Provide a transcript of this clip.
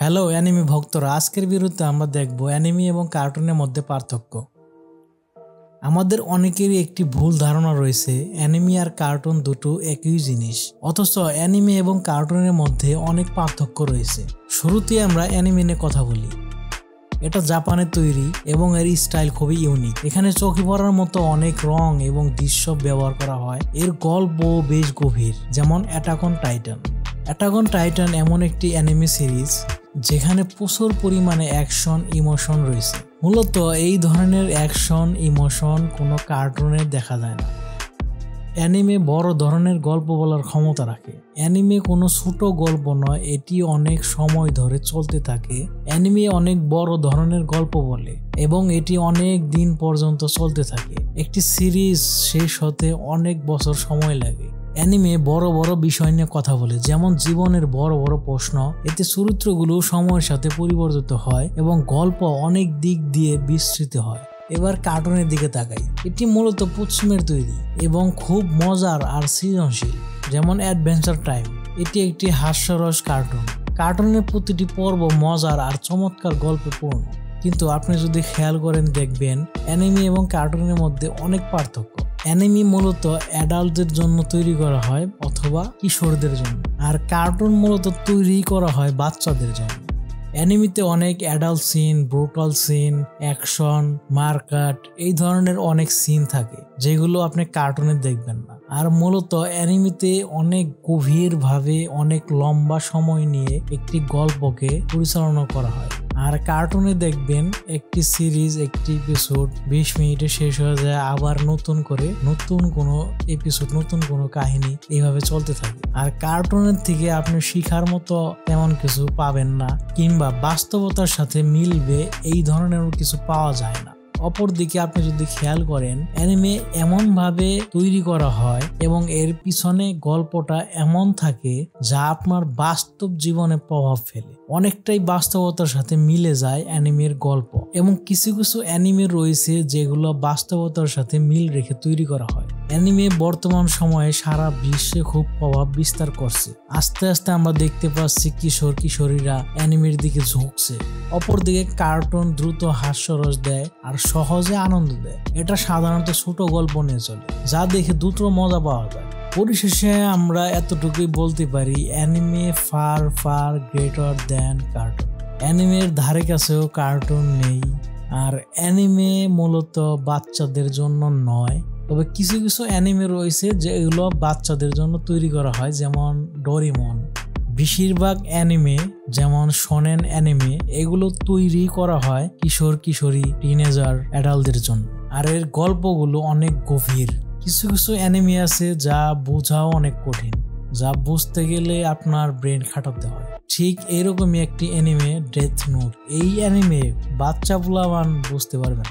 Hello anime ভক্তরা, আজকের ভিডিওতে আমরা দেখব অ্যানিমে এবং কার্টুনের মধ্যে পার্থক্য। আমাদের অনেকেরই একটি ভুল ধারণা রয়েছে অ্যানিমে আর কার্টুন দুটো একই জিনিস, অথচ অ্যানিমে এবং কার্টুনের মধ্যে অনেক পার্থক্য রয়েছে। শুরুতে আমরা অ্যানিমে নিয়ে কথা বলি। এটা জাপানের তৈরি এবং এর স্টাইল খুবই ইউনিক। এখানে চোখে পড়ার মতো অনেক রং এবং দৃশ্য ব্যবহার করা হয়। এর গল্প বেশ গভীর, যেমন attack on Titan. Attack on Titan এমন একটি অ্যানিমে সিরিজ যেখানে প্রচুর পরিমাণে অ্যাকশন ইমোশন রয়েছে। মূলত এই ধরনের অ্যাকশন ইমোশন কোনো কার্টুনে দেখা যায় না। অ্যানিমে বড় ধরনের গল্প বলার ক্ষমতা রাখে। অ্যানিমে কোনো ছোট গল্প নয়, এটি অনেক সময় ধরে চলতে থাকে। অ্যানিমে অনেক বড় ধরনের গল্প বলে এবং এটি অনেক দিন পর্যন্ত চলতে থাকে। একটি সিরিজ শেষ হতে অনেক বছর সময় লাগে। অ্যানিমে বড় বড় বিষয় নিয়ে কথা বলে, যেমন জীবনের বড় বড় প্রশ্ন। এতে চরিত্রগুলো সময়ের সাথে পরিবর্তিত হয় এবং গল্প অনেক দিক দিয়ে বিস্তৃত হয়। এবার কার্টুনের দিকে তাকাই। এটি মূলত পশ্চিমের তৈরি এবং খুব মজার আর সৃজনশীল, যেমন অ্যাডভেঞ্চার টাইম। এটি একটি হাস্যরস কার্টুন। কার্টুনের প্রতিটি পর্ব মজার আর চমৎকার গল্পে পূর্ণ, কিন্তু আপনি যদি খেয়াল করেন দেখবেন অ্যানিমে এবং কার্টুনের মধ্যে অনেক পার্থক্য। অ্যানিমে মূলত অ্যাডাল্টদের জন্য তৈরি করা হয় অথবা কিশোরদের জন্য, আর কার্টুন মূলত তৈরি করা হয় বাচ্চাদের জন্য। অ্যানিমেতে অনেক adult scene, brutal scene, action, মারকাট, এই ধরনের অনেক সিন থাকে যেগুলো আপনি কার্টুনে দেখবেন না। আর মূলত অ্যানিমেতে অনেক গভীরভাবে অনেক লম্বা সময় নিয়ে একটি গল্পকে পরিচালনা করা হয়। আর কার্টুনে দেখবেন একটি সিরিজ, একটি এপিসোড 20 মিনিটে শেষ হয়ে যায়, আবার নতুন করে নতুন কোনো এপিসোড, নতুন কোনো কাহিনী এইভাবে চলতে থাকে। আর কার্টুনের থেকে আপনি শিখার মতো তেমন কিছু পাবেন না, কিংবা বাস্তবতার সাথে মিলবে এই ধরনের কিছু পাওয়া যায় না। অপরদিকে আপনি যদি খেয়াল করেন, অ্যানিমে এমন ভাবে তৈরি করা হয় এবং এর পিছনে গল্পটা এমন থাকে যা আপনার বাস্তব জীবনে প্রভাব ফেলে। অনেকটাই বাস্তবতার সাথে মিলে যায় অ্যানিমের গল্প, এবং কিছু কিছু অ্যানিমে রয়েছে যেগুলো বাস্তবতার সাথে মিল রেখে তৈরি করা হয়। অ্যানিমে বর্তমান সময়ে সারা বিশ্বে খুব প্রভাব বিস্তার করছে। আস্তে আস্তে আমরা দেখতে পাচ্ছি কিশোর কিশোরীরা অ্যানিমের দিকে ঝুঁকছে। অপরদিকে কার্টুন দ্রুত হাস্যরস দেয় আর সহজে আনন্দ দেয়। এটা সাধারণত ছোট গল্প নিয়ে চলে, যা দেখে দ্রুত মজা পাওয়া যায়। পরিশেষে আমরা এতটুকুই বলতে পারি, anime far far greater than cartoon. অ্যানিমের ধারে কাছেও কার্টুন নেই, আর অ্যানিমে মূলত বাচ্চাদের জন্য নয়। তবে কিছু কিছু অ্যানিমে রয়েছে যেগুলো বাচ্চাদের জন্য তৈরি করা হয়, যেমন ডোরেমন। বেশিরভাগ অ্যানিমে, যেমন শোনেন অ্যানিমে, এগুলো তৈরি করা হয় কিশোর কিশোরী, টিনেজার, অ্যাডাল্টদের জন্য। আর এর গল্পগুলো অনেক গভীর। কিছু কিছু অ্যানিমে আছে যা বোঝাও অনেক কঠিন, যা বুঝতে গেলে আপনার ব্রেন খাটাতে হয়। ঠিক এরকমই একটি অ্যানিমে ডেথ নোট। এই অ্যানিমে বাচ্চা পোলাপান বুঝতে পারবেন।